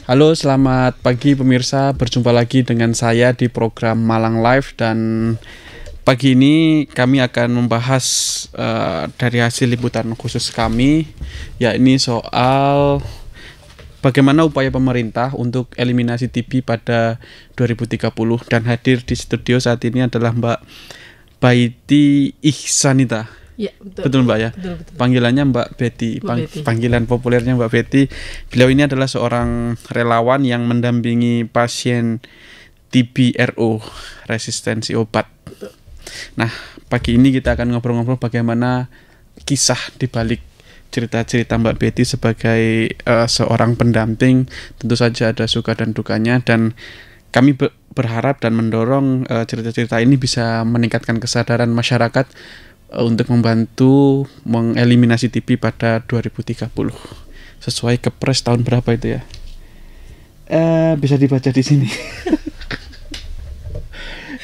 Halo, selamat pagi pemirsa. Berjumpa lagi dengan saya di program Malang Live, dan pagi ini kami akan membahas dari hasil liputan khusus kami, yakni soal bagaimana upaya pemerintah untuk eliminasi TB pada 2030. Dan hadir di studio saat ini adalah Mbak Baiti Ihsanita. Ya, betul. Betul Mbak ya? Betul. Panggilannya Mbak Betty. Betty. Panggilan populernya Mbak Betty. Beliau ini adalah seorang relawan yang mendampingi pasien TB RO, resistensi obat. Betul. Nah, pagi ini kita akan ngobrol-ngobrol bagaimana kisah dibalik cerita-cerita Mbak Betty sebagai seorang pendamping. Tentu saja ada suka dan dukanya, dan kami berharap dan mendorong cerita-cerita ini bisa meningkatkan kesadaran masyarakat untuk membantu mengeliminasi TB pada 2030 sesuai Kepres tahun berapa itu ya? Bisa dibaca di sini.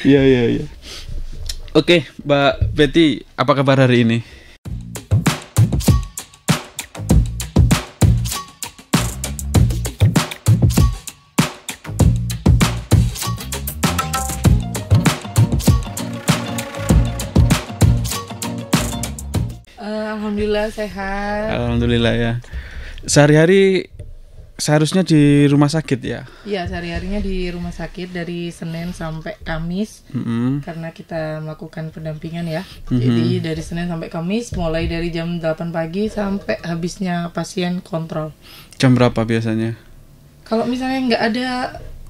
Iya. Oke, Mbak Betty, apa kabar hari ini? Alhamdulillah sehat. Alhamdulillah ya. Sehari-hari seharusnya di rumah sakit ya? Iya, sehari-harinya di rumah sakit dari Senin sampai Kamis. Karena kita melakukan pendampingan ya. Jadi dari Senin sampai Kamis, mulai dari jam 8 pagi sampai habisnya pasien kontrol. Jam berapa biasanya? Kalau misalnya nggak ada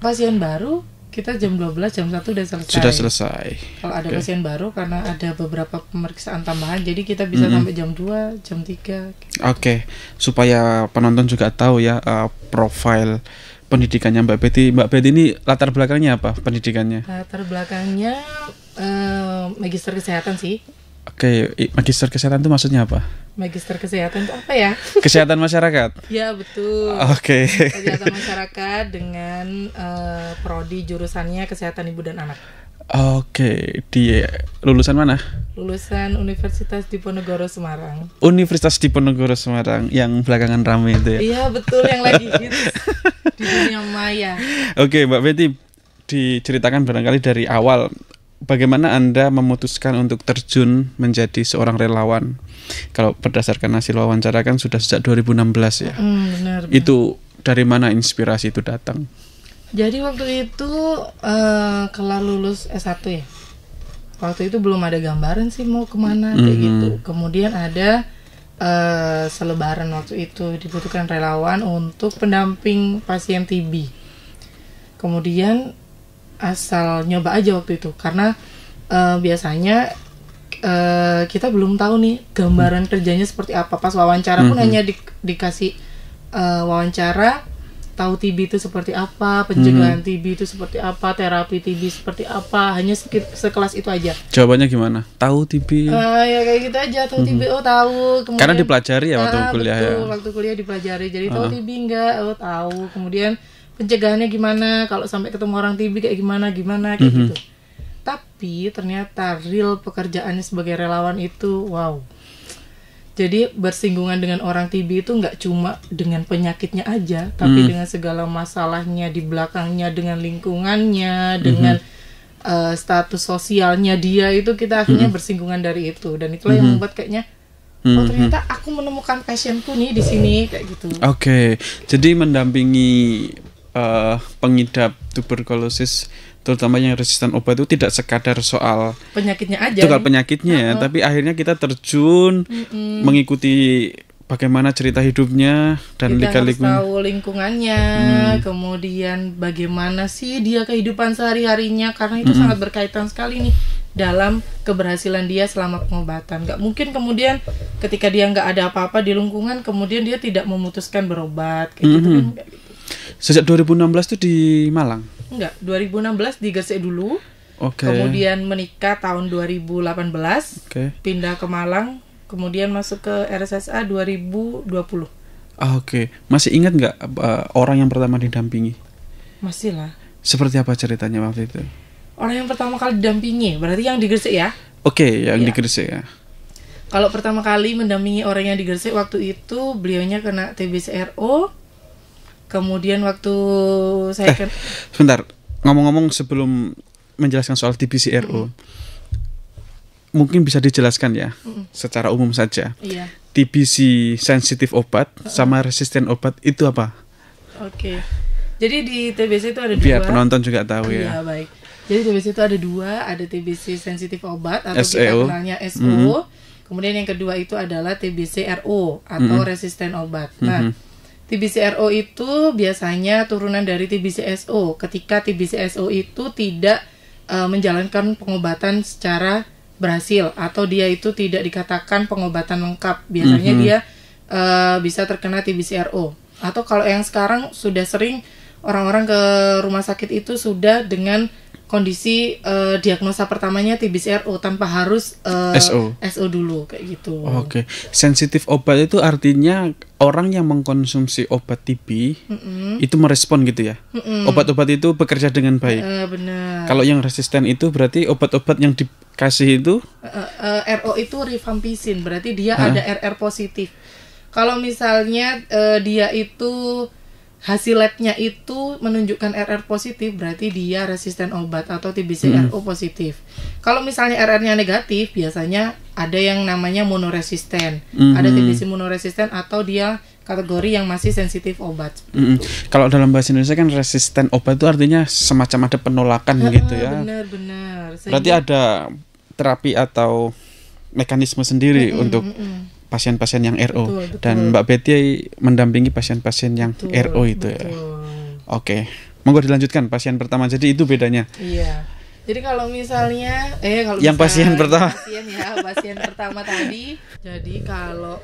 pasien baru, kita jam 12, jam 1 udah selesai. Sudah selesai. Kalau ada pasien baru, karena ada beberapa pemeriksaan tambahan, jadi kita bisa sampai jam 2, jam 3. Oke, supaya penonton juga tahu ya profil pendidikannya Mbak Betty. Mbak Betty ini latar belakangnya apa pendidikannya? Latar belakangnya magister kesehatan sih. Oke, magister kesehatan itu maksudnya apa? Magister kesehatan itu apa ya? Kesehatan masyarakat? Ya, betul. Oke. Kesehatan masyarakat dengan prodi jurusannya kesehatan ibu dan anak. Oke, di lulusan mana? Lulusan Universitas Diponegoro Semarang. Universitas Diponegoro Semarang yang belakangan rame itu ya? Iya, betul, yang lagi hits di dunia maya. Oke, Mbak Betty, diceritakan barangkali dari awal bagaimana Anda memutuskan untuk terjun menjadi seorang relawan. Kalau berdasarkan hasil wawancara kan sudah sejak 2016 ya. Benar. Itu dari mana inspirasi itu datang? Jadi waktu itu kelar lulus S1 ya. Waktu itu belum ada gambaran sih mau kemana kayak gitu. Kemudian ada selebaran waktu itu dibutuhkan relawan untuk pendamping pasien TB. Kemudian asal nyoba aja waktu itu, karena biasanya kita belum tahu nih gambaran kerjanya seperti apa. Pas wawancara pun hanya dikasih wawancara, tahu TB itu seperti apa, pencegahan TB itu seperti apa, terapi TB seperti apa, hanya sekelas itu aja. Jawabannya gimana? Tahu TB? Ya kayak gitu aja, tahu TB, oh tahu. Kemudian, karena dipelajari ya waktu kuliah betul, ya? waktu kuliah dipelajari, jadi tahu TB enggak, oh tahu. Kemudian pencegahannya gimana, kalau sampai ketemu orang TB kayak gimana kayak gitu. Tapi ternyata real pekerjaannya sebagai relawan itu wow. Jadi bersinggungan dengan orang TB itu nggak cuma dengan penyakitnya aja, tapi dengan segala masalahnya di belakangnya, dengan lingkungannya, dengan status sosialnya dia, itu kita akhirnya bersinggungan dari itu. Dan itulah yang membuat kayaknya oh ternyata aku menemukan passionku nih di sini kayak gitu. Oke, jadi mendampingi pengidap tuberkulosis, terutama yang resisten obat, itu tidak sekadar soal penyakitnya aja. Soal penyakitnya ya, tapi akhirnya kita terjun mengikuti bagaimana cerita hidupnya dan kita harus lika-liku. tahu lingkungannya, kemudian bagaimana sih dia kehidupan sehari-harinya, karena itu sangat berkaitan sekali nih dalam keberhasilan dia selama pengobatan. Gak mungkin kemudian ketika dia nggak ada apa-apa di lingkungan, kemudian dia tidak memutuskan berobat kayak gitu kan, enggak gitu. Sejak 2016 itu di Malang? Enggak, 2016 di Gresik dulu. Oke. Kemudian menikah tahun 2018. Oke. Pindah ke Malang, kemudian masuk ke RSSA 2020. Oke. Masih ingat nggak orang yang pertama didampingi? Masih lah. Seperti apa ceritanya waktu itu? Orang yang pertama kali didampingi, berarti yang di Gresik ya? Oke, yang di Gresik ya. Kalau pertama kali mendampingi orang yang di Gresik waktu itu, beliaunya kena TBC RO. Kemudian waktu saya Sebentar, ngomong-ngomong sebelum menjelaskan soal TBC-RO, mungkin bisa dijelaskan ya, secara umum saja. Iya. TBC sensitif obat sama resisten obat itu apa? Oke. Jadi di TBC itu ada Biar dua. penonton juga tahu Iya, ya. baik. Jadi TBC itu ada dua, ada TBC sensitif obat atau kita SEO. kenalnya SO. Kemudian yang kedua itu adalah TBC RO atau resisten obat. Nah, TBC RO itu biasanya turunan dari TBC SO. Ketika TBC SO itu tidak menjalankan pengobatan secara berhasil atau dia itu tidak dikatakan pengobatan lengkap, biasanya dia bisa terkena TBC RO. Atau kalau yang sekarang sudah sering orang-orang ke rumah sakit itu sudah dengan kondisi diagnosa pertamanya TBC RO tanpa harus SO dulu kayak gitu. Oke. Sensitif obat itu artinya orang yang mengkonsumsi obat TB itu merespon gitu ya. Obat-obat itu bekerja dengan baik. Benar. Kalau yang resisten itu berarti obat-obat yang dikasih itu RO itu rifampicin, berarti dia ada RR positif. Kalau misalnya dia itu hasil labnya itu menunjukkan RR positif, berarti dia resisten obat atau TBC RO positif. Kalau misalnya RR-nya negatif, biasanya ada yang namanya monoresisten. Ada TBC monoresisten atau dia kategori yang masih sensitif obat. Kalau dalam bahasa Indonesia kan resisten obat itu artinya semacam ada penolakan gitu ya. Benar-benar. Berarti ada terapi atau mekanisme sendiri untuk pasien-pasien yang RO. Betul. Dan Mbak Betty mendampingi pasien-pasien yang RO itu ya. Oke. Monggo dilanjutkan pasien pertama. Jadi itu bedanya. Iya. Jadi kalau misalnya kalau yang pasien pertama pasien pertama tadi. Jadi kalau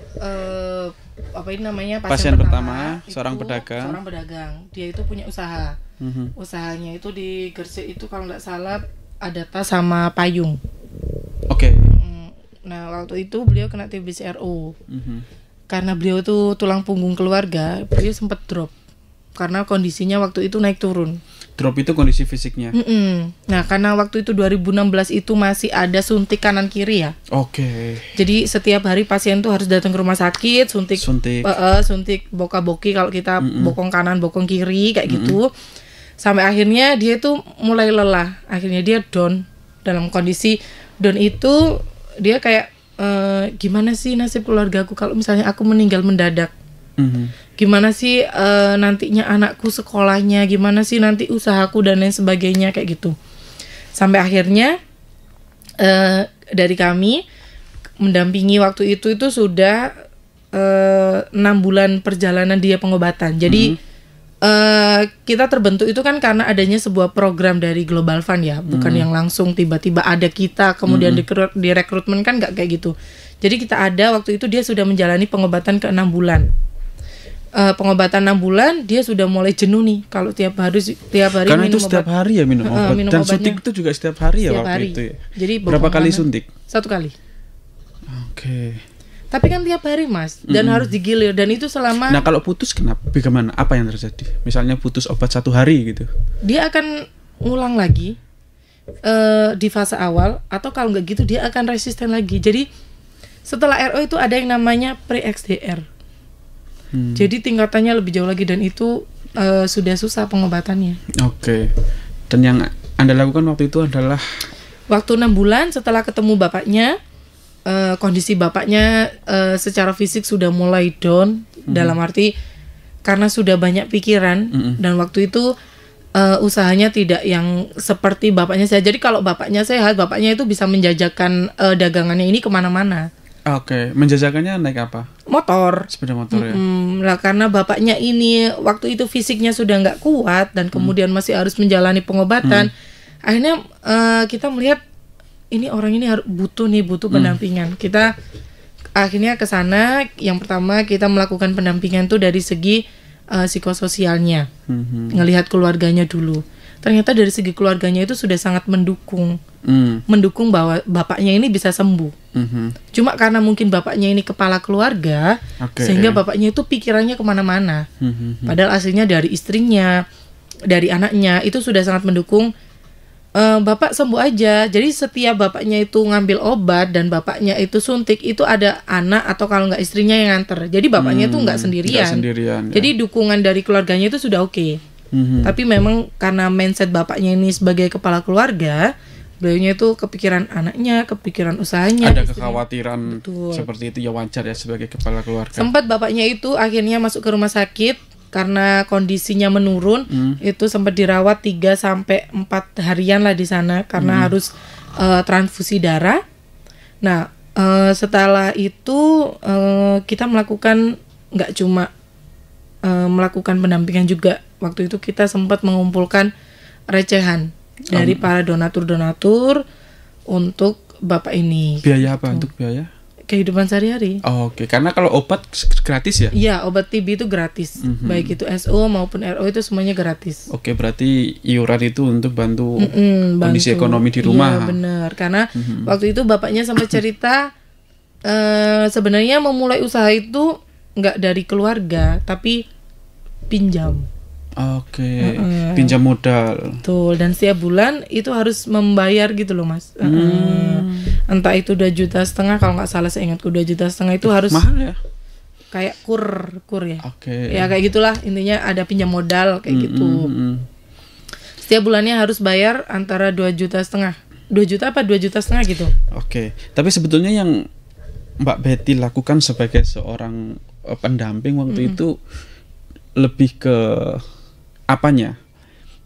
apa ini namanya pasien pertama seorang pedagang. Dia itu punya usaha. Usahanya itu di Gresik itu kalau nggak salah ada tas sama payung. Oke. Nah, waktu itu beliau kena TBC RO. Karena beliau itu tulang punggung keluarga, beliau sempat drop. Karena kondisinya waktu itu naik turun. Drop itu kondisi fisiknya. Nah, karena waktu itu 2016 itu masih ada suntik kanan kiri ya. Oke. Jadi setiap hari pasien tuh harus datang ke rumah sakit, suntik boka-boki kalau kita bokong kanan, bokong kiri kayak gitu. Sampai akhirnya dia tuh mulai lelah. Akhirnya dia down. Dalam kondisi down itu dia kayak gimana sih nasib keluargaku kalau misalnya aku meninggal mendadak, gimana sih nantinya anakku sekolahnya, gimana sih nanti usahaku dan lain sebagainya kayak gitu. Sampai akhirnya dari kami mendampingi waktu itu sudah 6 bulan perjalanan dia pengobatan. Jadi kita terbentuk itu kan karena adanya sebuah program dari Global Fund ya, bukan yang langsung tiba-tiba ada kita kemudian direkrutmen, kan nggak kayak gitu. Jadi kita ada waktu itu dia sudah menjalani pengobatan ke 6 bulan. Pengobatan 6 bulan dia sudah mulai jenuh nih kalau tiap hari karena minum itu setiap obat. hari ya minum obat Minum dan obatnya. suntik itu juga setiap hari ya Setiap waktu hari. itu ya. Jadi berapa kali bokong kanan. suntik? 1 kali. Oke. Tapi kan tiap hari Mas, dan harus digilir, dan itu selama. Nah kalau putus kenapa? Bagaimana? Apa yang terjadi? Misalnya putus obat 1 hari gitu. Dia akan ngulang lagi di fase awal, atau kalau nggak gitu dia akan resisten lagi. Jadi setelah RO itu ada yang namanya pre-XDR. Jadi tingkatannya lebih jauh lagi, dan itu sudah susah pengobatannya. Oke. Dan yang Anda lakukan waktu itu adalah waktu 6 bulan setelah ketemu bapaknya, kondisi bapaknya secara fisik sudah mulai down, dalam arti karena sudah banyak pikiran, dan waktu itu usahanya tidak yang seperti bapaknya saya. Jadi kalau bapaknya sehat, bapaknya itu bisa menjajakan dagangannya ini kemana-mana. Oke. Menjajakannya naik apa? Motor. Sepeda motor ya. Lah karena bapaknya ini waktu itu fisiknya sudah nggak kuat dan kemudian masih harus menjalani pengobatan, akhirnya kita melihat ini orang ini butuh pendampingan. Kita akhirnya ke sana. Yang pertama kita melakukan pendampingan tuh dari segi psikososialnya, ngelihat keluarganya dulu. Ternyata dari segi keluarganya itu sudah sangat mendukung bahwa bapaknya ini bisa sembuh. Cuma karena mungkin bapaknya ini kepala keluarga, sehingga bapaknya itu pikirannya kemana-mana. Padahal aslinya dari istrinya, dari anaknya itu sudah sangat mendukung. bapak sembuh aja. Jadi setiap bapaknya itu ngambil obat dan bapaknya itu suntik, itu ada anak atau kalau nggak istrinya yang nganter. Jadi bapaknya itu nggak sendirian. Ya. Jadi dukungan dari keluarganya itu sudah oke. Tapi memang karena mindset bapaknya ini sebagai kepala keluarga, beliaunya itu kepikiran anaknya, kepikiran usahanya. Ada kekhawatiran. Betul. Seperti itu ya, wajar ya sebagai kepala keluarga. Sempat bapaknya itu akhirnya masuk ke rumah sakit karena kondisinya menurun, itu sempat dirawat 3-4 harian lah di sana karena harus transfusi darah. Nah, setelah itu kita melakukan nggak cuma melakukan pendampingan juga. Waktu itu kita sempat mengumpulkan recehan dari para donatur untuk bapak ini. Biaya apa untuk biaya? Kehidupan sehari-hari. Oke, karena kalau obat gratis ya? Iya, obat TB itu gratis. Baik itu SO maupun RO itu semuanya gratis. Oke, berarti iuran itu untuk bantu kondisi bantu. ekonomi di rumah. Iya, benar. Karena waktu itu bapaknya sampai cerita sebenarnya memulai usaha itu nggak dari keluarga, tapi pinjam. Oke, pinjam modal. Betul, dan setiap bulan itu harus membayar gitu loh, Mas. Entah itu 2,5 juta, kalau nggak salah saya ingatku 2,5 juta itu harus mahal ya? Kayak kur ya. Oke. Ya kayak gitulah, intinya ada pinjam modal kayak gitu. Setiap bulannya harus bayar antara 2,5 juta, 2 juta apa 2,5 juta gitu. Oke, tapi sebetulnya yang Mbak Betty lakukan sebagai seorang pendamping waktu itu lebih ke apanya?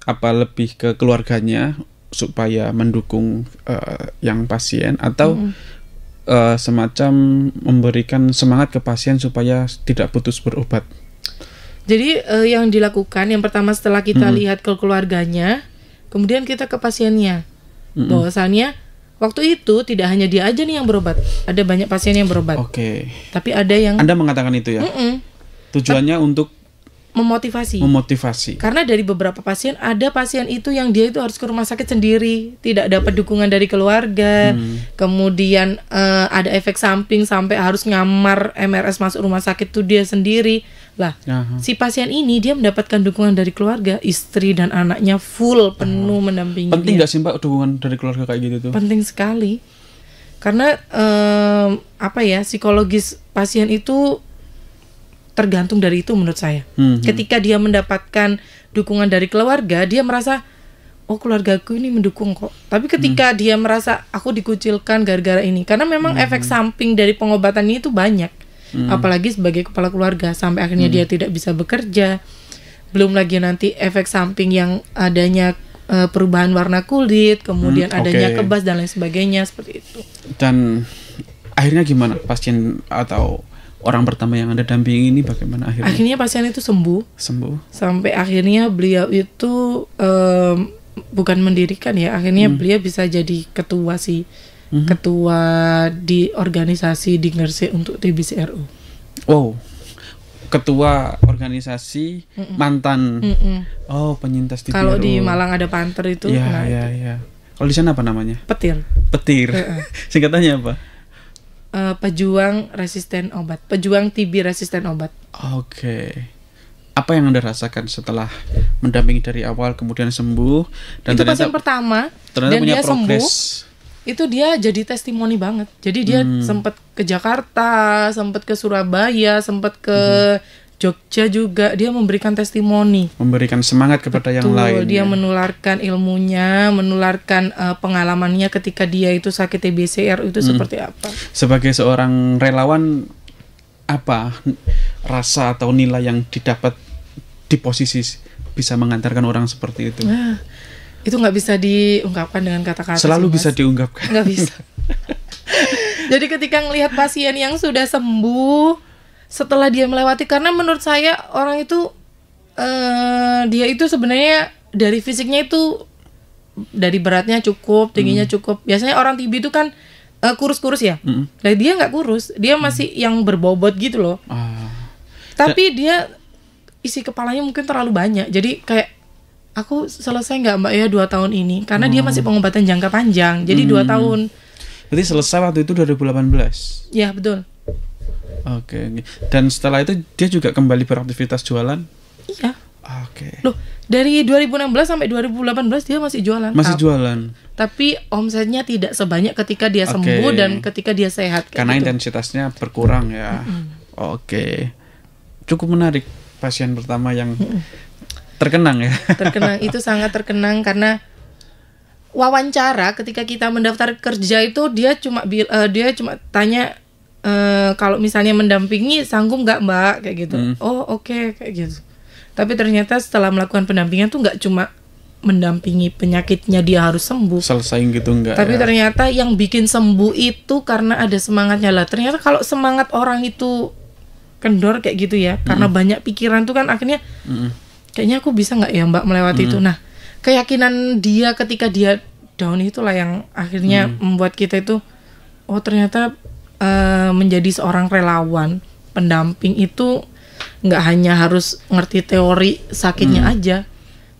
Apa lebih ke keluarganya supaya mendukung yang pasien atau semacam memberikan semangat ke pasien supaya tidak putus berobat? Jadi yang dilakukan yang pertama setelah kita lihat ke keluarganya, kemudian kita ke pasiennya. Bahwasannya waktu itu tidak hanya dia aja nih yang berobat, ada banyak pasien yang berobat. Oke. Tapi ada yang Anda mengatakan itu ya? Tujuannya untuk memotivasi. Karena dari beberapa pasien, ada pasien itu yang dia itu harus ke rumah sakit sendiri, tidak dapat dukungan dari keluarga. Kemudian ada efek samping sampai harus ngamar MRS masuk rumah sakit tuh dia sendiri. Lah, si pasien ini dia mendapatkan dukungan dari keluarga, istri dan anaknya full penuh mendampingi. Penting dia. nggak sih Mbak dukungan dari keluarga kayak gitu tuh? Penting sekali. Karena psikologis pasien itu tergantung dari itu menurut saya. Ketika dia mendapatkan dukungan dari keluarga, dia merasa oh keluargaku ini mendukung kok. Tapi ketika dia merasa aku dikucilkan gara-gara ini, karena memang efek samping dari pengobatan ini itu banyak. Apalagi sebagai kepala keluarga sampai akhirnya dia tidak bisa bekerja. Belum lagi nanti efek samping yang adanya perubahan warna kulit, kemudian adanya kebas dan lain sebagainya seperti itu. Dan akhirnya gimana pasien atau orang pertama yang Anda dampingi ini bagaimana akhirnya? Akhirnya pasien itu sembuh. Sampai akhirnya beliau itu bukan mendirikan ya. Akhirnya beliau bisa jadi ketua ketua di organisasi di Ngersek untuk TBC-RU. Wow. Ketua organisasi mantan. Penyintas TB-RU. Kalau di Malang ada Panter itu. Iya. Kalau di sana apa namanya? Petir. Singkatannya apa? Pejuang resisten obat, pejuang TB resisten obat. Oke. Apa yang Anda rasakan setelah mendampingi dari awal kemudian sembuh dan itu pasien pertama dan punya dia progres. Sembuh, itu dia jadi testimoni banget. Jadi dia sempat ke Jakarta, sempat ke Surabaya, sempat ke Jogja juga, dia memberikan testimoni, memberikan semangat kepada yang lain. Dia menularkan ilmunya, menularkan pengalamannya ketika dia itu sakit TBC-RU itu seperti apa. Sebagai seorang relawan, apa rasa atau nilai yang didapat di posisi bisa mengantarkan orang seperti itu? Itu nggak bisa diungkapkan dengan kata-kata. Selalu bisa diungkapkan. Nggak bisa. Jadi ketika ngelihat pasien yang sudah sembuh setelah dia melewati, karena menurut saya orang itu dia itu sebenarnya dari fisiknya itu dari beratnya cukup, tingginya cukup. Biasanya orang TB itu kan kurus-kurus ya. Nah, dia nggak kurus, dia masih yang berbobot gitu loh. Tapi dia isi kepalanya mungkin terlalu banyak. Jadi kayak aku selesai nggak Mbak ya 2 tahun ini, karena dia masih pengobatan jangka panjang. Jadi 2 tahun. Berarti selesai waktu itu 2018. Ya betul. Oke. Dan setelah itu dia juga kembali beraktivitas jualan? Iya. Oke. Loh, dari 2016 sampai 2018 dia masih jualan. Masih jualan. Tapi omsetnya tidak sebanyak ketika dia sembuh dan ketika dia sehat. Karena intensitasnya berkurang ya. Oke. Cukup menarik, pasien pertama yang terkenang ya. Terkenang, itu sangat terkenang karena wawancara ketika kita mendaftar kerja itu dia cuma tanya kalau misalnya mendampingi sanggup nggak Mbak, kayak gitu. Oh oke, kayak gitu. Tapi ternyata setelah melakukan pendampingan tuh nggak cuma mendampingi penyakitnya dia harus sembuh. Selesai gitu enggak. Tapi ternyata yang bikin sembuh itu karena ada semangatnya lah. Ternyata kalau semangat orang itu kendor kayak gitu ya, karena banyak pikiran tuh kan akhirnya kayaknya aku bisa nggak ya Mbak melewati itu. Nah, keyakinan dia ketika dia down itulah yang akhirnya membuat kita itu, oh ternyata menjadi seorang relawan pendamping itu nggak hanya harus ngerti teori sakitnya aja,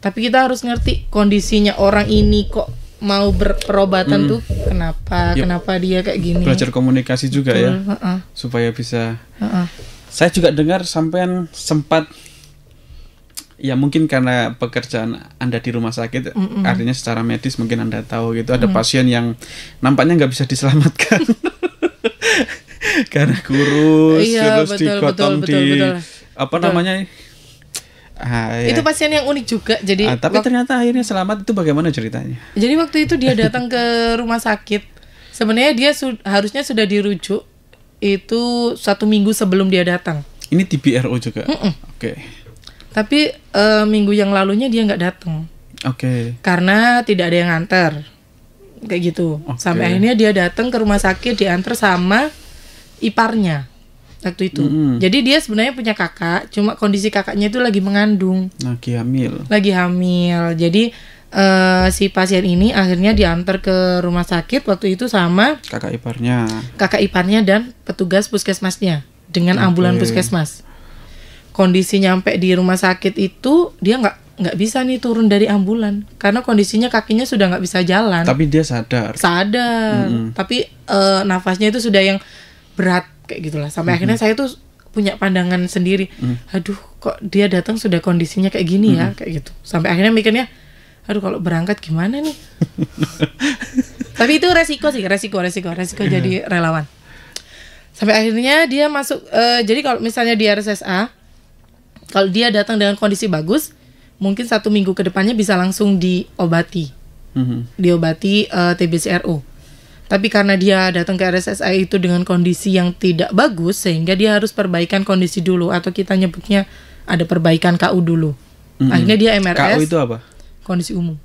tapi kita harus ngerti kondisinya orang ini kok mau berperobatan tuh kenapa dia kayak gini. Belajar komunikasi juga. Betul, ya, supaya bisa. Saya juga dengar sampean sempat, ya mungkin karena pekerjaan Anda di rumah sakit, artinya secara medis mungkin Anda tahu gitu, ada pasien yang nampaknya nggak bisa diselamatkan. Karena kurus, terus digotong betul. Apa namanya? Itu pasien yang unik juga. Jadi tapi ternyata akhirnya selamat. Itu bagaimana ceritanya? Jadi waktu itu dia datang ke rumah sakit. Sebenarnya dia harusnya sudah dirujuk itu 1 minggu sebelum dia datang. Ini di BRO juga. Oke. Tapi minggu yang lalunya dia nggak datang. Oke. Karena tidak ada yang nganter. Kayak gitu. Sampai akhirnya dia datang ke rumah sakit, diantar sama iparnya waktu itu. Jadi dia sebenarnya punya kakak, cuma kondisi kakaknya itu lagi mengandung. Lagi hamil. Jadi si pasien ini akhirnya diantar ke rumah sakit waktu itu sama kakak iparnya dan petugas puskesmasnya dengan ambulan puskesmas. Kondisi nyampe di rumah sakit itu dia nggak bisa nih turun dari ambulan karena kondisinya kakinya sudah nggak bisa jalan. Tapi dia sadar. Tapi nafasnya itu sudah yang berat kayak gitulah. Sampai akhirnya saya tuh punya pandangan sendiri. Aduh, kok dia datang sudah kondisinya kayak gini ya, kayak gitu. Sampai akhirnya mikirnya, aduh kalau berangkat gimana nih. Tapi itu resiko jadi relawan. Sampai akhirnya dia masuk. Jadi kalau misalnya di RSSA, kalau dia datang dengan kondisi bagus, mungkin 1 minggu ke depannya bisa langsung diobati. Diobati TBCRO. Tapi karena dia datang ke RSSA itu dengan kondisi yang tidak bagus, sehingga dia harus perbaikan kondisi dulu, atau kita nyebutnya ada perbaikan KU dulu. Akhirnya dia MRS. KU itu apa? Kondisi umum.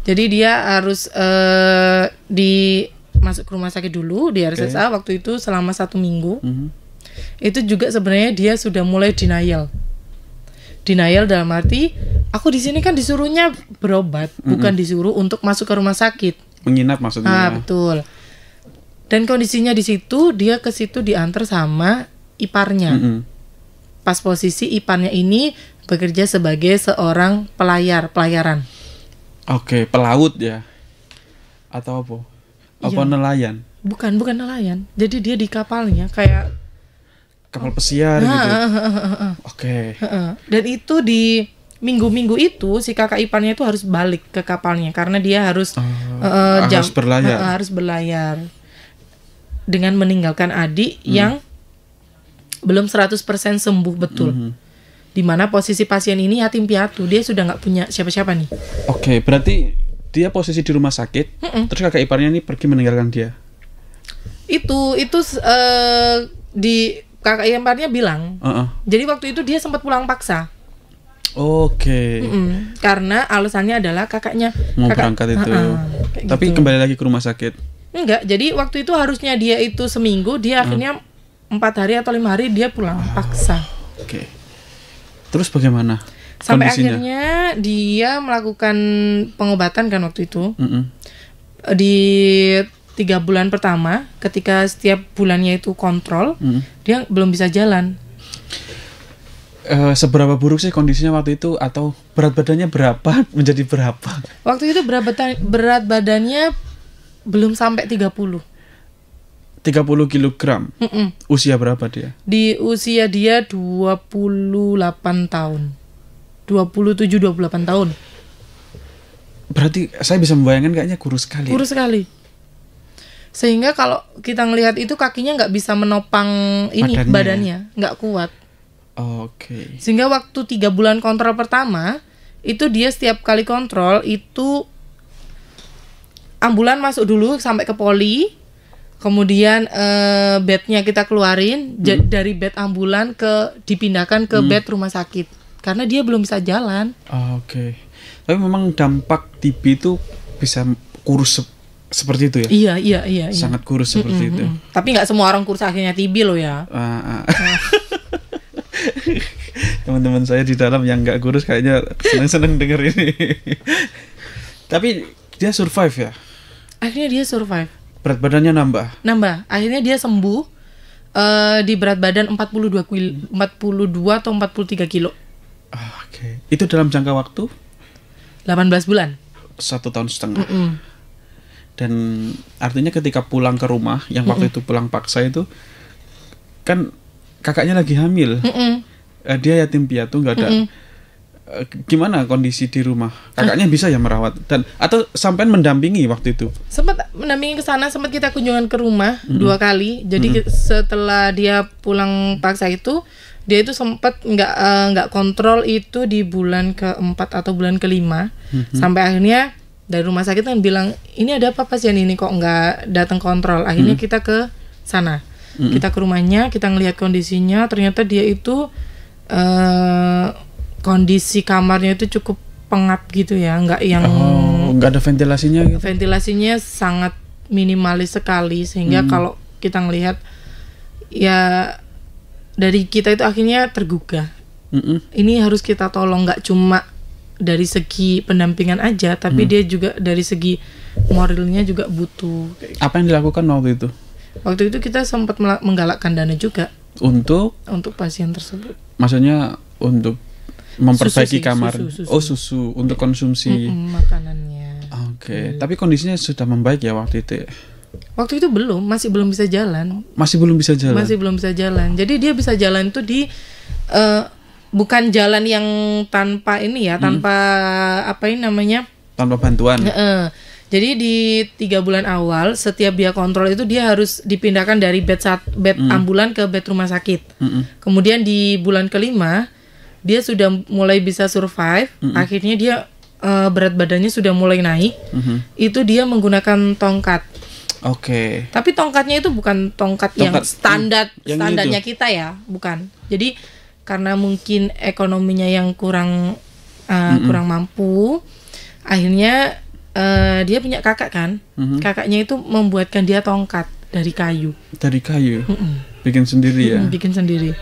Jadi dia harus masuk ke rumah sakit dulu di RSSA waktu itu selama 1 minggu. Itu juga sebenarnya dia sudah mulai denial dalam arti aku di sini kan disuruhnya berobat, bukan disuruh untuk masuk ke rumah sakit. Menginap maksudnya. Betul. Dan kondisinya di situ, dia ke situ diantar sama iparnya. Pas posisi iparnya ini bekerja sebagai seorang pelayaran. Oke, pelaut ya? Atau apa? Apa nelayan? Bukan nelayan. Jadi dia di kapalnya kayak kapal pesiar gitu. Oke. Dan itu di minggu-minggu itu si kakak iparnya itu harus balik ke kapalnya karena dia harus berlayar dengan meninggalkan adik yang belum 100% sembuh betul. Dimana posisi pasien ini yatim piatu, dia sudah nggak punya siapa-siapa nih. Oke, berarti dia posisi di rumah sakit, terus kakak iparnya ini pergi meninggalkan dia. Itu di kakak iparnya bilang. Jadi waktu itu dia sempat pulang paksa. Karena alasannya adalah kakaknya berangkat itu. Tapi gitu. Kembali lagi ke rumah sakit. Enggak, jadi waktu itu harusnya dia itu seminggu, dia akhirnya 4 hari atau 5 hari dia pulang paksa. Terus bagaimana? Sampai kondisinya? Akhirnya dia melakukan pengobatan kan waktu itu. Di 3 bulan pertama, ketika setiap bulannya itu kontrol, dia belum bisa jalan. Seberapa buruk sih kondisinya waktu itu, atau berat badannya berapa menjadi berapa? Waktu itu berat badannya belum sampai 30 kilogram. Mm-mm. Usia berapa dia? Di usia dia 28 tahun. 27-28 tahun. Berarti saya bisa membayangkan kayaknya kurus sekali. Kurus sekali. Sehingga kalau kita ngelihat itu kakinya nggak bisa menopang ini badannya nggak kuat. Oke. Sehingga waktu 3 bulan kontrol pertama itu dia setiap kali kontrol itu ambulan masuk dulu sampai ke poli, kemudian bednya kita keluarin dari bed ambulan dipindahkan ke bed rumah sakit karena dia belum bisa jalan. Oke. Tapi memang dampak TB itu bisa kurus seperti itu ya? Iya. Sangat kurus seperti itu. Tapi nggak semua orang kurus akhirnya TB loh ya. Teman-teman saya di dalam yang nggak kurus kayaknya seneng-seneng denger ini. Tapi dia survive ya? Akhirnya dia survive. Berat badannya nambah? Akhirnya dia sembuh di berat badan 42 atau 43 kilo. Oke. Itu dalam jangka waktu? 18 bulan. 1,5 tahun. Dan artinya ketika pulang ke rumah, yang waktu itu pulang paksa itu, kan kakaknya lagi hamil. Dia yatim piatu, nggak ada. Gimana kondisi di rumah? Kakaknya bisa ya merawat atau sampai mendampingi waktu itu? Sempat mendampingi ke sana, sempat kita kunjungan ke rumah 2 kali. Jadi setelah dia pulang paksa itu, dia itu sempat nggak kontrol itu di bulan ke-4 atau bulan ke-5. Sampai akhirnya dari rumah sakit kan bilang, ini ada apa pasien ini kok nggak datang kontrol. Akhirnya kita ke sana, kita ke rumahnya, kita ngelihat kondisinya. Ternyata dia itu kondisi kamarnya itu cukup pengap gitu ya, nggak ada ventilasinya gitu. Ventilasinya sangat minimalis sekali, sehingga kalau kita ngelihat ya dari kita itu akhirnya tergugah. Ini harus kita tolong, nggak cuma dari segi pendampingan aja, tapi dia juga dari segi moralnya juga butuh. Apa yang dilakukan waktu itu? Waktu itu kita sempat menggalakkan dana juga untuk pasien tersebut. Maksudnya untuk memperbaiki kamar. Susu. Susu untuk konsumsi makanannya. Oke. Tapi kondisinya sudah membaik ya waktu itu. Waktu itu masih belum bisa jalan. Masih belum bisa jalan. Jadi dia bisa jalan itu di bukan jalan yang tanpa ini ya, tanpa tanpa bantuan. Jadi di 3 bulan awal setiap dia kontrol itu dia harus dipindahkan dari bed ambulan ke bed rumah sakit. Kemudian di bulan ke-5 dia sudah mulai bisa survive. Akhirnya dia berat badannya sudah mulai naik. Itu dia menggunakan tongkat. Oke. Tapi tongkatnya itu bukan tongkat yang standarnya kita ya, bukan. Jadi karena mungkin ekonominya yang kurang mampu, akhirnya dia punya kakak kan. Kakaknya itu membuatkan dia tongkat dari kayu. Bikin sendiri ya? Bikin sendiri.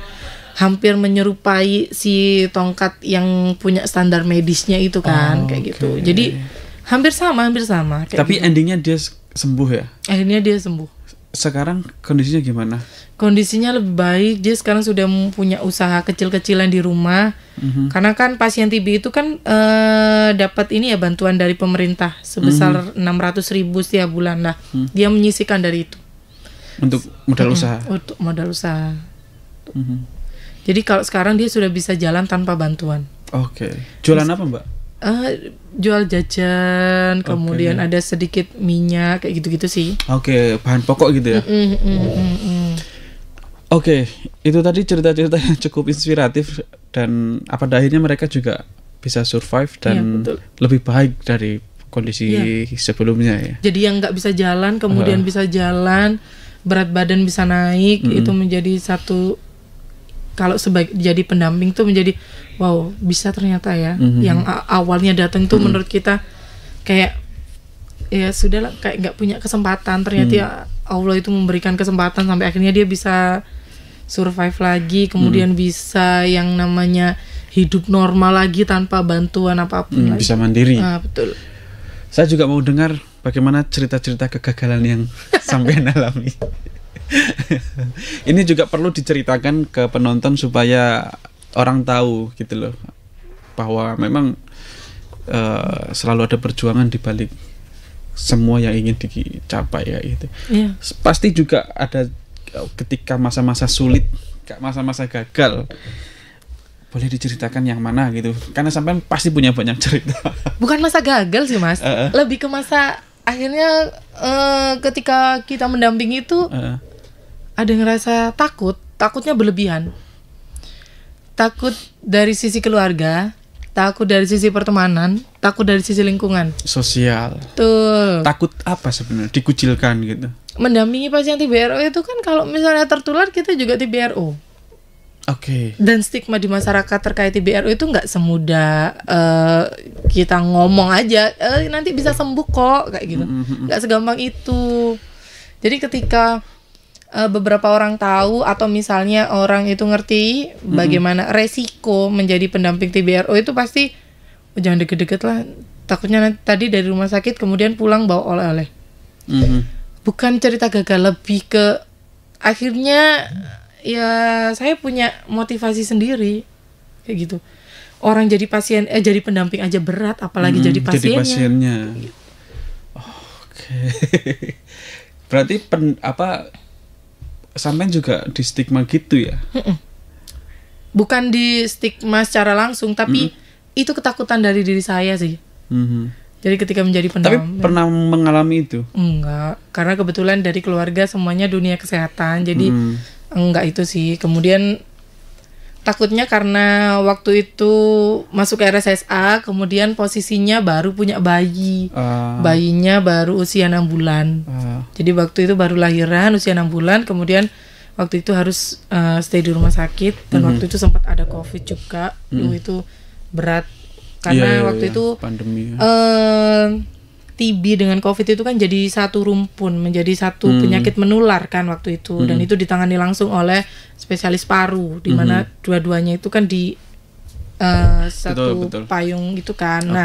Hampir menyerupai si tongkat yang punya standar medisnya itu kan, kayak gitu. Jadi hampir sama. Tapi gitu. Endingnya dia sembuh ya? Akhirnya dia sembuh. Sekarang kondisinya gimana? Kondisinya lebih baik. Dia sekarang sudah punya usaha kecil-kecilan di rumah. Karena kan pasien TB itu kan dapat ini ya, bantuan dari pemerintah sebesar 600.000 setiap bulan lah. Dia menyisihkan dari itu untuk modal usaha. Untuk modal usaha. Jadi kalau sekarang dia sudah bisa jalan tanpa bantuan. Oke. Jualan apa Mbak? Jual jajan, kemudian ada sedikit minyak kayak gitu-gitu sih. Oke, bahan pokok gitu ya. Oke, itu tadi cerita-cerita yang cukup inspiratif, dan pada akhirnya mereka juga bisa survive dan lebih baik dari kondisi sebelumnya ya. Jadi yang nggak bisa jalan kemudian bisa jalan, berat badan bisa naik, itu menjadi satu, kalau jadi pendamping tuh menjadi wow, bisa ternyata ya. Yang awalnya datang tuh menurut kita kayak ya sudahlah, kayak nggak punya kesempatan, ternyata ya Allah itu memberikan kesempatan sampai akhirnya dia bisa survive lagi, kemudian bisa yang namanya hidup normal lagi tanpa bantuan apapun lagi. Bisa mandiri. Betul. Saya juga mau dengar bagaimana cerita-cerita kegagalan yang sampean alami. Ini juga perlu diceritakan ke penonton supaya orang tahu gitu loh, bahwa memang selalu ada perjuangan di balik semua yang ingin dicapai ya gitu. Pasti juga ada ketika masa-masa sulit, masa-masa gagal. Boleh diceritakan yang mana gitu? Karena sampean pasti punya banyak cerita. Bukan masa gagal sih Mas, lebih ke masa akhirnya ketika kita mendampingi itu ada ngerasa takutnya berlebihan. Takut dari sisi keluarga, takut dari sisi pertemanan, takut dari sisi lingkungan. Sosial. Tuh. Takut apa sebenarnya? Dikucilkan gitu. Mendampingi pasien TBRO itu kan kalau misalnya tertular kita juga TBRO. Oke. Dan stigma di masyarakat terkait TBRO itu nggak semudah kita ngomong aja nanti bisa sembuh kok kayak gitu, nggak segampang itu. Jadi ketika beberapa orang tahu atau misalnya orang itu ngerti bagaimana resiko menjadi pendamping TBRO itu pasti jangan deket-deket lah, takutnya nanti tadi dari rumah sakit kemudian pulang bawa oleh-oleh. Bukan cerita gagal, lebih ke akhirnya ya saya punya motivasi sendiri kayak gitu. Orang jadi pasien jadi pendamping aja berat, apalagi jadi pasiennya. Jadi pasiennya. Oke. Berarti sampean juga di stigma gitu ya? Bukan di stigma secara langsung, tapi itu ketakutan dari diri saya sih. Jadi ketika menjadi pendamping. Tapi pernah mengalami itu? Enggak, karena kebetulan dari keluarga semuanya dunia kesehatan, jadi enggak itu sih. Kemudian takutnya karena waktu itu masuk ke RSSA, kemudian posisinya baru punya bayi. Bayinya baru usia 6 bulan. Jadi waktu itu baru lahiran usia 6 bulan, kemudian waktu itu harus stay di rumah sakit dan waktu itu sempat ada COVID juga. Itu berat karena waktu itu pandemi. TB dengan COVID itu kan jadi satu rumpun, menjadi satu penyakit menular kan waktu itu, dan itu ditangani langsung oleh spesialis paru, di mana dua-duanya itu kan di satu payung gitu kan. Nah,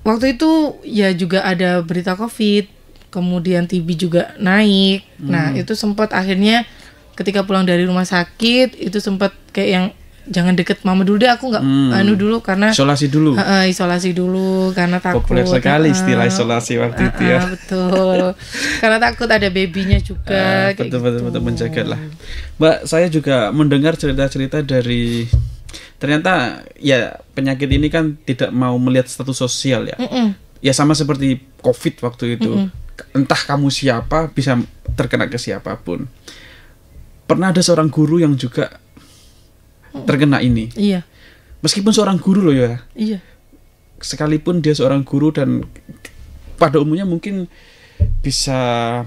waktu itu ya juga ada berita COVID, kemudian TB juga naik. Nah, itu sempat akhirnya ketika pulang dari rumah sakit itu sempat kayak yang jangan deket mama dulu deh, aku nggak dulu karena isolasi dulu. Isolasi dulu karena takut. Populer sekali istilah isolasi waktu itu ya. Betul. Karena takut ada babynya juga. Betul menjaga lah. Mbak, saya juga mendengar cerita-cerita dari ternyata ya penyakit ini kan tidak mau melihat status sosial ya. Ya sama seperti COVID waktu itu. Entah kamu siapa bisa terkena ke siapapun. Pernah ada seorang guru yang juga terkena ini. Iya. Meskipun seorang guru loh ya. Iya. Sekalipun dia seorang guru dan pada umumnya mungkin bisa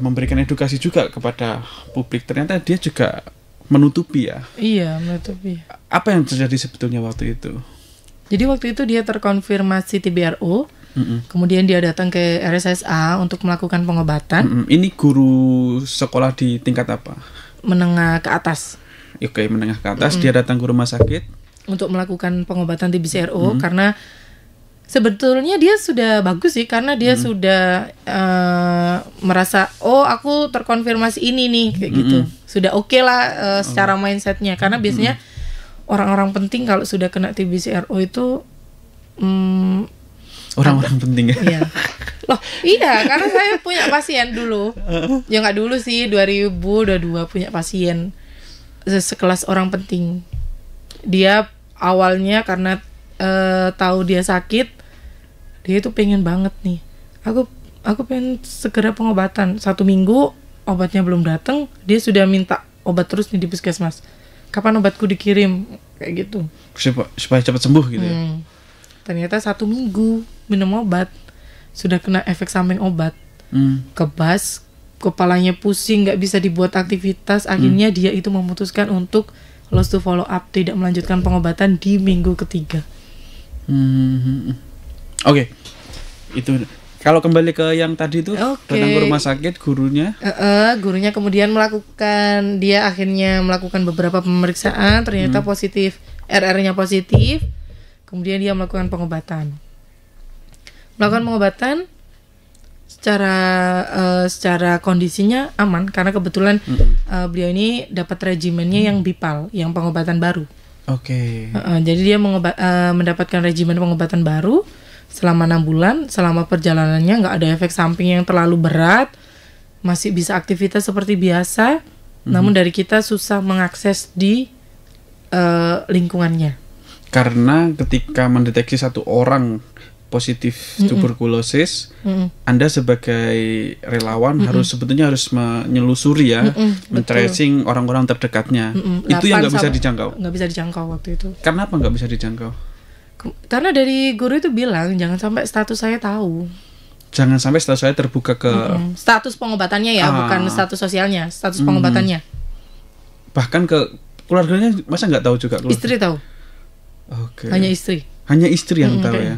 memberikan edukasi juga kepada publik, ternyata dia juga menutupi ya. Iya, menutupi. Apa yang terjadi sebetulnya waktu itu? Jadi waktu itu dia terkonfirmasi TBRO. Kemudian dia datang ke RSSA untuk melakukan pengobatan. Ini guru sekolah di tingkat apa? Menengah ke atas. Oke, menengah ke atas. Dia datang ke rumah sakit untuk melakukan pengobatan TBCRO karena sebetulnya dia sudah bagus sih, karena dia sudah merasa aku terkonfirmasi ini nih kayak gitu, sudah oke lah secara mindsetnya, karena biasanya orang-orang penting kalau sudah kena TBCRO itu orang-orang penting ya. Iya. Loh, iya, karena saya punya pasien dulu. Ya nggak dulu sih, 2022 punya pasien sekelas orang penting. Dia awalnya karena tahu dia sakit, dia itu pengen banget nih, aku pengen segera pengobatan. 1 minggu obatnya belum datang, dia sudah minta obat terus nih di puskesmas. Kapan obatku dikirim? Kayak gitu. Supaya cepat sembuh gitu ya. Ternyata 1 minggu minum obat sudah kena efek samping obat. Kebas, kepalanya pusing, nggak bisa dibuat aktivitas. Akhirnya dia itu memutuskan untuk lost to follow up, tidak melanjutkan pengobatan di minggu ketiga. Oke. Itu kalau kembali ke yang tadi itu, datang ke rumah sakit, gurunya gurunya kemudian dia akhirnya melakukan beberapa pemeriksaan, ternyata positif, RR-nya positif. Kemudian dia melakukan pengobatan secara kondisinya aman, karena kebetulan beliau ini dapat regimennya yang BIPAL, yang pengobatan baru. Jadi dia mendapatkan regimen pengobatan baru selama 6 bulan. Selama perjalanannya nggak ada efek samping yang terlalu berat, masih bisa aktivitas seperti biasa. Namun dari kita susah mengakses di lingkungannya. Karena ketika mendeteksi satu orang positif tuberkulosis, Anda sebagai relawan sebetulnya harus menyelusuri ya, men-tracing orang-orang terdekatnya. Itu yang nggak bisa dijangkau. Nggak bisa dijangkau waktu itu. Karena apa nggak bisa dijangkau? Karena dari guru itu bilang jangan sampai status saya tahu. Jangan sampai status saya terbuka ke status pengobatannya ya, bukan status sosialnya, status pengobatannya. Bahkan ke keluarganya masa nggak tahu juga? Keluarga? Istri tahu. Oke. Hanya istri. Hanya istri yang tahu ya.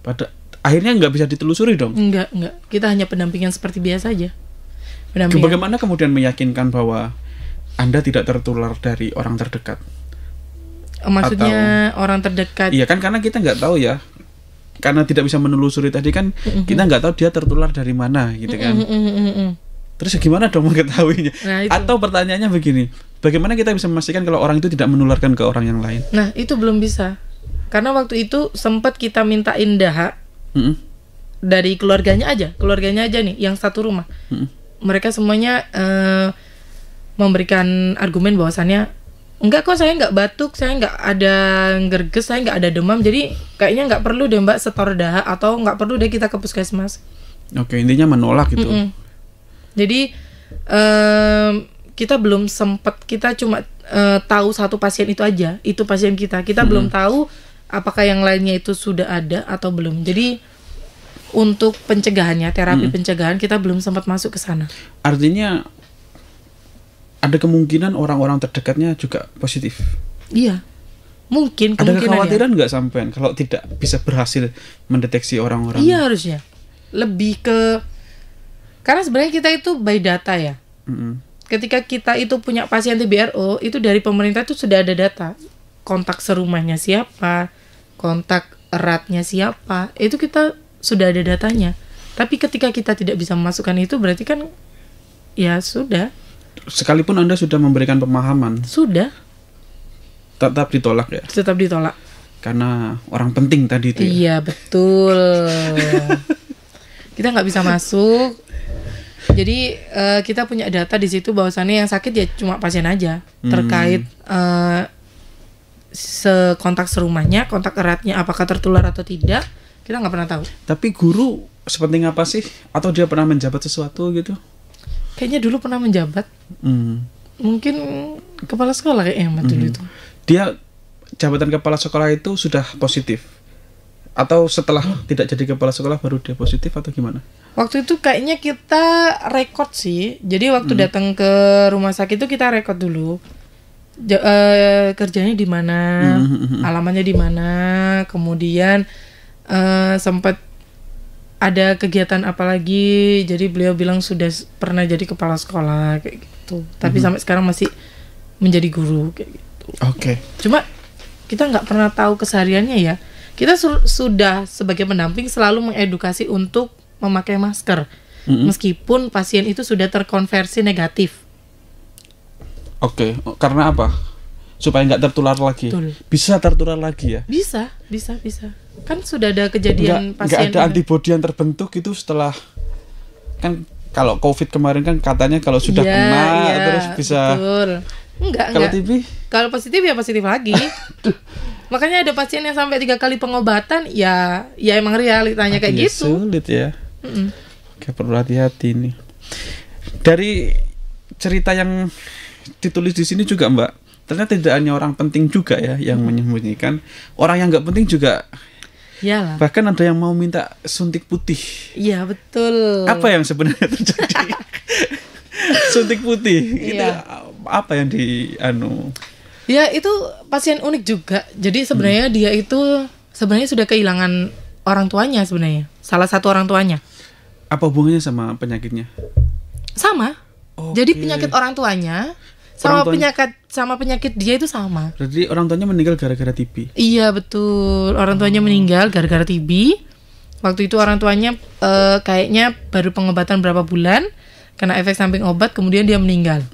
Pada akhirnya nggak bisa ditelusuri dong? Enggak. Kita hanya pendampingan seperti biasa aja. Bagaimana kemudian meyakinkan bahwa Anda tidak tertular dari orang terdekat? Maksudnya orang terdekat? Iya kan, karena kita nggak tahu ya. Karena tidak bisa menelusuri tadi kan, kita nggak tahu dia tertular dari mana gitu kan. Terus gimana dong mengetahuinya? Nah, atau pertanyaannya begini, bagaimana kita bisa memastikan kalau orang itu tidak menularkan ke orang yang lain? Nah, itu belum bisa. Karena waktu itu sempat kita mintain dahak dari keluarganya aja nih, yang satu rumah. Mereka semuanya memberikan argumen bahwasannya enggak kok, saya nggak batuk, saya nggak ada gerges, saya nggak ada demam, jadi kayaknya nggak perlu deh mbak setor dahak atau nggak perlu deh kita ke puskesmas. Oke, intinya menolak gitu. Jadi kita belum sempat, kita cuma tahu satu pasien itu aja, itu pasien kita belum tahu apakah yang lainnya itu sudah ada atau belum. Jadi untuk pencegahannya, terapi pencegahan kita belum sempat masuk ke sana. Artinya ada kemungkinan orang-orang terdekatnya juga positif. Iya, mungkin. Ada kekhawatiran nggak sampean kalau tidak bisa berhasil mendeteksi orang-orang? Iya, harusnya lebih ke, karena sebenarnya kita itu by data ya. Ketika kita itu punya pasien TBRO, itu dari pemerintah itu sudah ada data, kontak serumahnya siapa, kontak eratnya siapa, itu kita sudah ada datanya. Tapi ketika kita tidak bisa memasukkan itu, berarti kan ya sudah. Sekalipun Anda sudah memberikan pemahaman, sudah tetap ditolak ya? Tetap ditolak. Karena orang penting tadi itu ya? Iya, betul. Kita nggak bisa masuk. Jadi kita punya data di situ bahwasannya yang sakit ya cuma pasien aja. Terkait kontak serumahnya, kontak eratnya apakah tertular atau tidak, kita nggak pernah tahu. Tapi guru sepenting apa sih? Atau dia pernah menjabat sesuatu gitu? Kayaknya dulu pernah menjabat. Mungkin kepala sekolah kayaknya dulu itu. Dia jabatan kepala sekolah itu sudah positif? Atau setelah tidak jadi kepala sekolah baru dia positif atau gimana? Waktu itu kayaknya kita rekod sih. Jadi waktu datang ke rumah sakit itu kita rekod dulu. Kerjanya di mana, alamatnya di mana, kemudian sempat ada kegiatan apa lagi. Jadi beliau bilang sudah pernah jadi kepala sekolah kayak gitu. Tapi sampai sekarang masih menjadi guru kayak gitu. Oke. Cuma kita nggak pernah tahu kesehariannya ya. Kita sudah sebagai pendamping selalu mengedukasi untuk memakai masker, meskipun pasien itu sudah terkonversi negatif. Oke, karena apa? Supaya nggak tertular lagi. Betul. Bisa tertular lagi ya? Bisa. Kan sudah ada kejadian pasien. Nggak ada antibodi yang terbentuk itu setelah, kan kalau COVID kemarin kan katanya kalau sudah kena terus bisa. Betul. Enggak. TB? Kalau positif ya positif lagi. Makanya ada pasien yang sampai 3 kali pengobatan, ya emang realitanya kayak gitu. Sulit ya. Oke, perlu hati-hati nih. Dari cerita yang ditulis di sini juga Mbak, ternyata tidak hanya orang penting juga ya yang menyembunyikan, orang yang nggak penting juga. Iyalah. Bahkan ada yang mau minta suntik putih. Iya betul. Apa yang sebenarnya terjadi? Suntik putih. Itu apa yang Ya itu pasien unik juga. Jadi sebenarnya dia itu sebenarnya sudah kehilangan orang tuanya sebenarnya. Salah satu orang tuanya. Apa hubungannya sama penyakitnya? Sama. Okay. Jadi penyakit orang tuanya sama penyakit dia itu sama. Berarti orang tuanya meninggal gara-gara TB. Iya betul. Orang tuanya meninggal gara-gara TB. Waktu itu orang tuanya kayaknya baru pengobatan berapa bulan, kena efek samping obat, kemudian dia meninggal.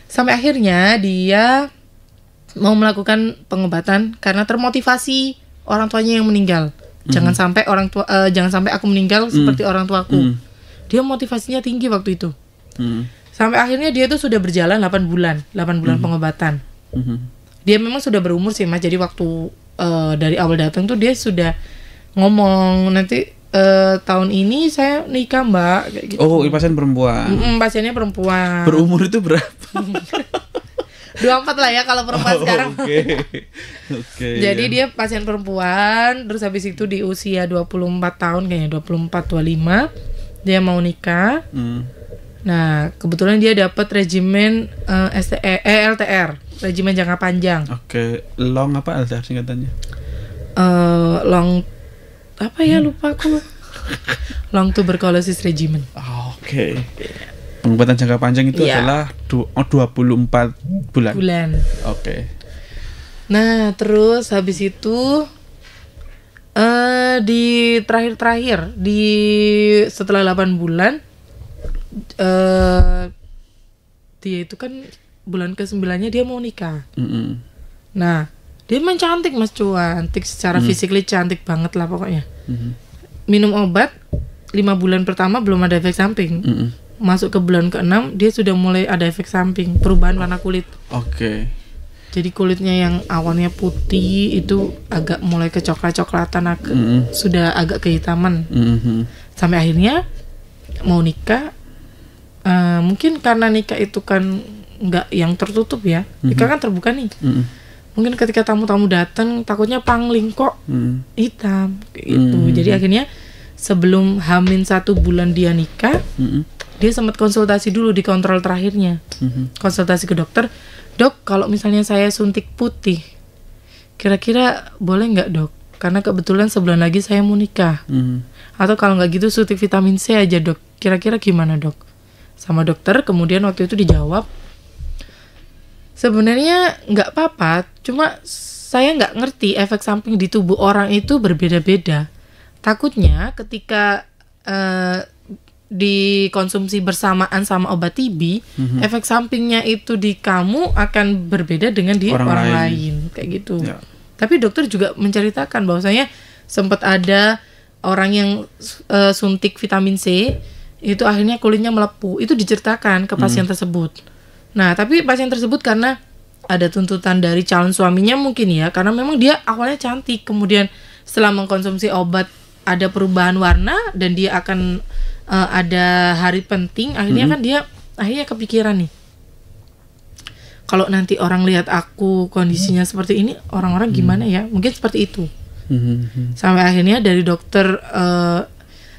Sampai akhirnya dia mau melakukan pengobatan karena termotivasi orang tuanya yang meninggal. Jangan sampai jangan sampai aku meninggal seperti orang tuaku. Dia motivasinya tinggi waktu itu. Sampai akhirnya dia tuh sudah berjalan 8 bulan pengobatan. dia memang sudah berumur sih Mas. Jadi waktu dari awal datang tuh dia sudah ngomong nanti tahun ini saya nikah Mbak kayak gitu. Oh, pasien perempuan. Pasiennya perempuan. Berumur itu berapa? 24 lah ya kalau perempuan sekarang. Oke. Jadi dia pasien perempuan, terus habis itu di usia 24 tahun kayaknya 24 25 dia mau nikah. Nah, kebetulan dia dapat regimen LTR, regimen jangka panjang. Oke, long apa LTR singkatannya? Long apa ya lupa aku. Long tuberculosis regimen. Oke. Pengobatan jangka panjang itu adalah 24 bulan. Oke. Nah, terus habis itu di terakhir setelah 8 bulan dia itu kan bulan ke-9-nya dia mau nikah. Nah, dia memang cantik Mas, cantik secara physically cantik banget lah pokoknya. Minum obat 5 bulan pertama belum ada efek samping. Masuk ke bulan ke-6 dia sudah mulai ada efek samping, perubahan warna kulit. Oke. Jadi kulitnya yang awalnya putih itu agak mulai kecoklat-coklatan, sudah agak kehitaman. Sampai akhirnya mau nikah. Mungkin karena nikah itu kan nggak yang tertutup ya, nikah kan terbuka nih. Mungkin ketika tamu-tamu datang takutnya pangling kok hitam gitu. Jadi akhirnya sebelum H-1 bulan dia nikah, dia sempat konsultasi dulu di kontrol terakhirnya. Konsultasi ke dokter, dok kalau misalnya saya suntik putih, kira-kira boleh nggak dok? Karena kebetulan sebulan lagi saya mau nikah. Atau kalau nggak gitu suntik vitamin C aja dok, kira-kira gimana dok? Sama dokter kemudian waktu itu dijawab, sebenarnya nggak apa-apa, cuma saya nggak ngerti efek samping di tubuh orang itu berbeda-beda. Takutnya ketika dikonsumsi bersamaan sama obat TB, efek sampingnya itu di kamu akan berbeda dengan di orang lain kayak gitu. Tapi dokter juga menceritakan bahwasanya sempat ada orang yang suntik vitamin C itu akhirnya kulitnya melepuh. Itu diceritakan ke pasien tersebut. Nah, tapi pasien tersebut karena ada tuntutan dari calon suaminya mungkin ya, karena memang dia awalnya cantik, kemudian setelah mengkonsumsi obat ada perubahan warna dan dia akan ada hari penting, akhirnya kan dia akhirnya kepikiran nih, kalau nanti orang lihat aku kondisinya seperti ini, orang-orang gimana ya, mungkin seperti itu. Sampai akhirnya dari dokter,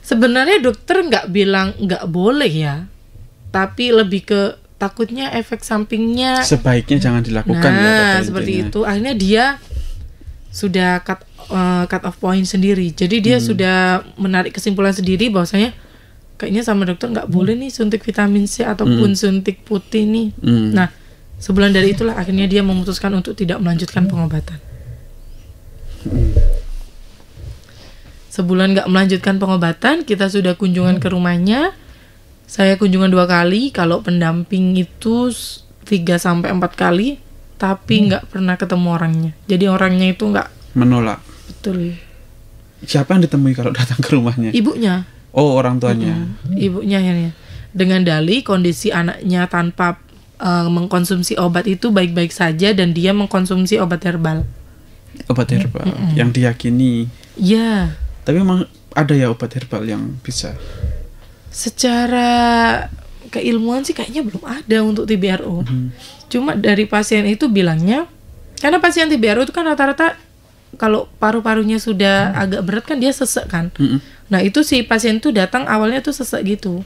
sebenarnya dokter nggak bilang nggak boleh ya, tapi lebih ke takutnya efek sampingnya sebaiknya jangan dilakukan. Nah, seperti itu. Akhirnya dia sudah cut off point sendiri. Jadi dia sudah menarik kesimpulan sendiri bahwasanya kayaknya sama dokter nggak boleh nih suntik vitamin C ataupun suntik putih nih. Nah, sebulan dari itulah akhirnya dia memutuskan untuk tidak melanjutkan pengobatan. Sebulan nggak melanjutkan pengobatan, kita sudah kunjungan ke rumahnya. Saya kunjungan 2 kali, kalau pendamping itu 3-4 kali, tapi nggak pernah ketemu orangnya. Jadi orangnya itu nggak menolak. Betul. Siapa yang ditemui kalau datang ke rumahnya? Ibunya. Oh, orang tuanya. Ibunya akhirnya. Dengan dalih kondisi anaknya tanpa mengkonsumsi obat itu baik-baik saja dan dia mengkonsumsi obat herbal. Obat herbal yang diyakini. Iya. Tapi memang ada ya obat herbal yang bisa. Secara keilmuan sih kayaknya belum ada untuk TBRO. Cuma dari pasien itu bilangnya, karena pasien TBRO itu kan rata-rata kalau paru-parunya sudah agak berat kan dia sesek kan. Nah itu si pasien tuh datang awalnya tuh sesek gitu.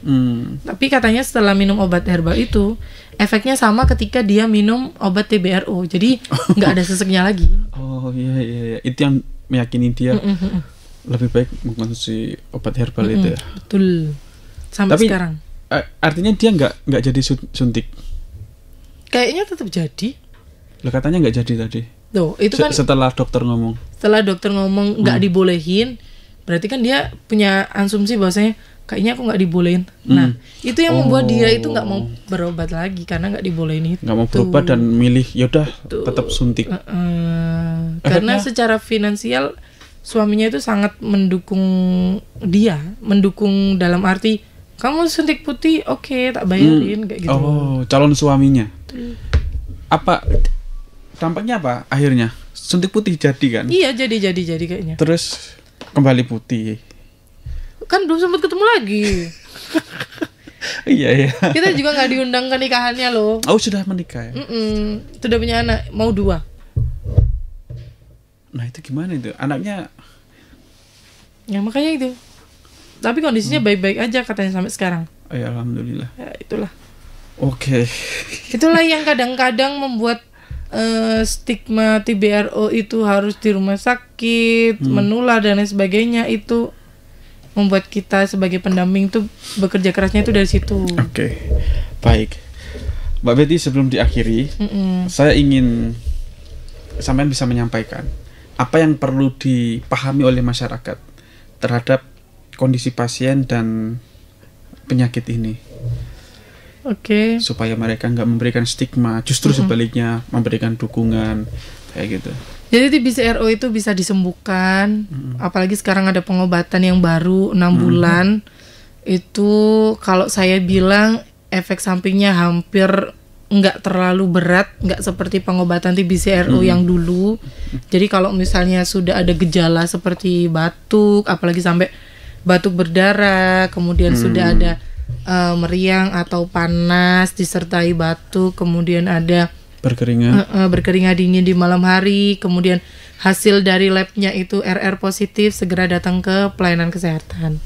Tapi katanya setelah minum obat herbal itu efeknya sama ketika dia minum obat TBRO. Jadi nggak ada seseknya lagi. Oh iya. Itu yang meyakini dia lebih baik mengkonsumsi obat herbal itu ya. Betul. Sampai tapi, sekarang. Artinya dia nggak jadi suntik. Kayaknya tetap jadi. Lah katanya nggak jadi tadi. Tuh, itu kan setelah dokter ngomong. Setelah dokter ngomong nggak dibolehin, berarti kan dia punya asumsi bahwasanya kayaknya aku nggak dibolehin. Nah, itu yang membuat dia itu nggak mau berobat lagi karena nggak dibolehin itu. Nggak mau berobat dan milih yaudah tetap suntik. Karena secara finansial suaminya itu sangat mendukung dia, mendukung dalam arti kamu suntik putih, oke, tak bayarin kayak gitu. Oh, calon suaminya. Apa dampaknya apa akhirnya? Suntik putih jadi kan? Iya, jadi kayaknya. Terus kembali putih. Kan belum sempat ketemu lagi. Iya ya. Kita juga nggak diundang ke nikahannya loh. Oh, sudah menikah ya? Sudah punya anak, mau 2. Nah, itu gimana itu? Anaknya Ya makanya itu. Tapi kondisinya baik-baik aja katanya sampai sekarang. oh, ya alhamdulillah. Ya itulah. Oke. Itulah yang kadang-kadang membuat stigma TBRO itu harus di rumah sakit, menular dan lain sebagainya, itu membuat kita sebagai pendamping tuh bekerja kerasnya itu dari situ. Oke. Baik. Mbak Betty, sebelum diakhiri, saya ingin sampean bisa menyampaikan apa yang perlu dipahami oleh masyarakat terhadap kondisi pasien dan penyakit ini. Oke. Supaya mereka nggak memberikan stigma, justru sebaliknya memberikan dukungan kayak gitu. Jadi TBCRO itu bisa disembuhkan, apalagi sekarang ada pengobatan yang baru 6 bulan. Itu kalau saya bilang efek sampingnya hampir nggak terlalu berat, nggak seperti pengobatan TBCRO yang dulu. Jadi kalau misalnya sudah ada gejala seperti batuk, apalagi sampai batuk berdarah, kemudian sudah ada meriang atau panas disertai batuk, kemudian ada berkeringat dingin di malam hari, kemudian hasil dari labnya itu RR positif, segera datang ke pelayanan kesehatan.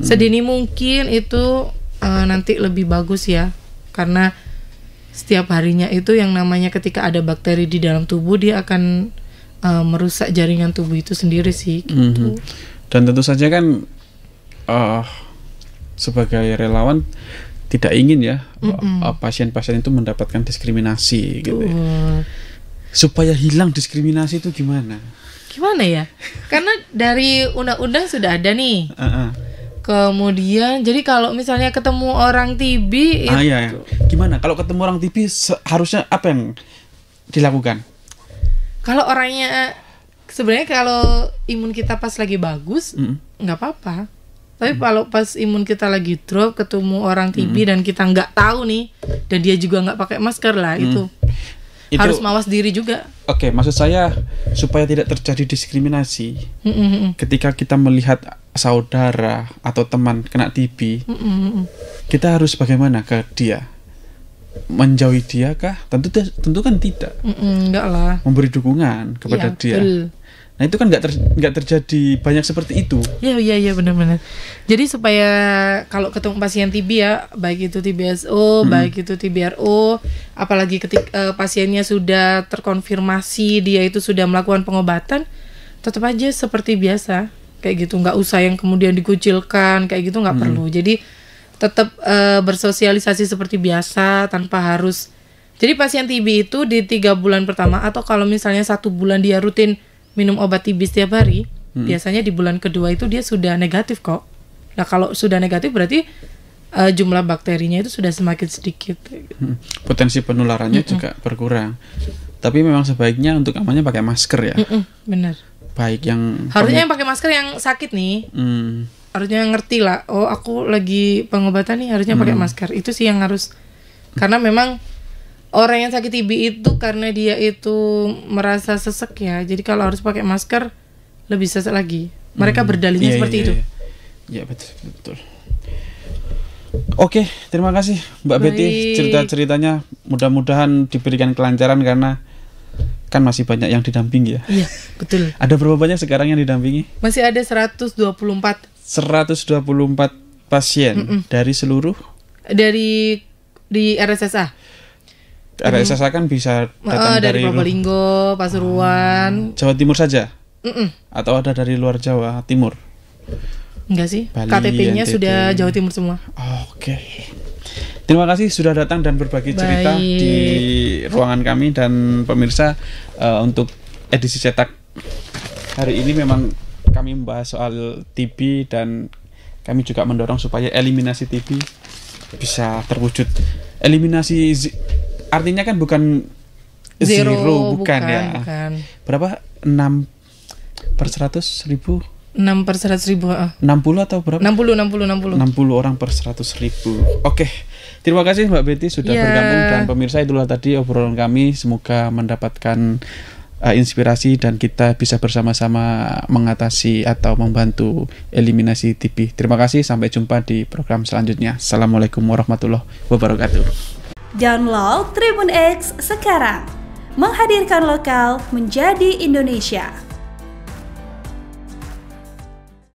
Sedini mungkin itu nanti lebih bagus ya, karena setiap harinya itu yang namanya ketika ada bakteri di dalam tubuh, dia akan merusak jaringan tubuh itu sendiri sih gitu. Dan tentu saja kan sebagai relawan tidak ingin ya pasien-pasien itu mendapatkan diskriminasi gitu. Supaya hilang diskriminasi itu gimana? Gimana ya? Karena dari undang-undang sudah ada nih. Kemudian jadi kalau misalnya ketemu orang TB itu iya. Gimana? Kalau ketemu orang TB harusnya apa yang dilakukan? Kalau orangnya sebenarnya kalau imun kita pas lagi bagus nggak apa-apa. Tapi kalau pas imun kita lagi drop, ketemu orang TB dan kita nggak tahu nih, dan dia juga nggak pakai masker lah, itu harus mawas diri juga. Oke, maksud saya supaya tidak terjadi diskriminasi. Ketika kita melihat saudara atau teman kena TB, kita harus bagaimana ke dia? Menjauhi dia kah? Tentu kan tidak. Enggak lah. Memberi dukungan kepada dia. Betul. Nah itu kan nggak terjadi banyak seperti itu. Iya benar-benar. Jadi supaya kalau ketemu pasien TB ya, baik itu TBSO, baik itu TBRO, apalagi ketika pasiennya sudah terkonfirmasi dia itu sudah melakukan pengobatan, tetap aja seperti biasa kayak gitu, nggak usah yang kemudian dikucilkan kayak gitu, nggak perlu. Jadi tetap bersosialisasi seperti biasa tanpa harus. Jadi pasien TB itu di 3 bulan pertama atau kalau misalnya 1 bulan dia rutin minum obat TB setiap hari, biasanya di bulan kedua itu dia sudah negatif kok. Nah kalau sudah negatif berarti jumlah bakterinya itu sudah semakin sedikit. Potensi penularannya juga berkurang. Tapi memang sebaiknya untuk amannya pakai masker ya. Benar. Baik yang harusnya yang pakai masker yang sakit nih, harusnya ngerti lah. Oh aku lagi pengobatan nih, harusnya pakai masker. Itu sih yang harus, karena memang orang yang sakit TB itu karena dia itu merasa sesek ya. Jadi kalau harus pakai masker lebih sesek lagi. Mereka berdalihnya seperti itu. Iya betul. Oke, terima kasih Mbak Betty cerita-ceritanya. Mudah-mudahan diberikan kelancaran karena kan masih banyak yang didampingi ya. Iya, betul. Ada berapa banyak sekarang yang didampingi? Masih ada 124 pasien dari seluruh di RSSA. RSSA kan bisa datang dari Probolinggo, Pasuruan, Jawa Timur saja? Atau ada dari luar Jawa Timur? Enggak sih, Bali, KTP-nya NTT. sudah Jawa Timur semua. Oke. Terima kasih sudah datang dan berbagi cerita di ruangan kami. Dan pemirsa, untuk edisi cetak hari ini memang kami membahas soal TB, dan kami juga mendorong supaya eliminasi TB bisa terwujud. Eliminasi artinya kan bukan zero bukan ya. Bukan. Berapa? 6/100.000? 6 per 100 ribu. 60 atau berapa? 60 orang per 100.000. Oke. Terima kasih Mbak Betty sudah bergabung, dan pemirsa, itulah tadi obrolan kami. Semoga mendapatkan inspirasi dan kita bisa bersama-sama mengatasi atau membantu eliminasi TB. Terima kasih, sampai jumpa di program selanjutnya. Assalamualaikum warahmatullahi wabarakatuh. Download Tribun X sekarang. Menghadirkan lokal menjadi Indonesia.